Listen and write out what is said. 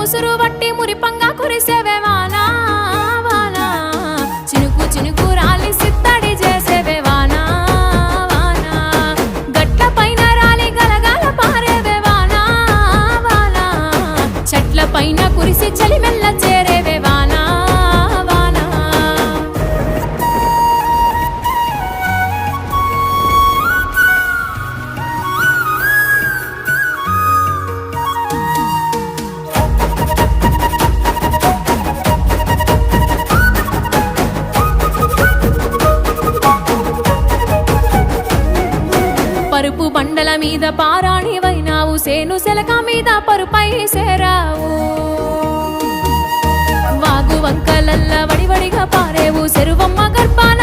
ముసురు వట్టి మురిపంగా కురిసేవే వానా వానా చినుకు చినుకు రాలి సిత్తడి చేసేవే వానా వానా గట్ల పైన రాలి గలగాల పారేవే వానా వానా చెట్ల పైన కురిసి చలి మెల్ల చేరేవే వానా వానా పరుపు బండల మీద పారాణివైనావు సేను సెలక మీద పరుపై సేరావు వాగు వంకలల్ల వడివడిగా పారేవు చెరువమ్మ గర్భాన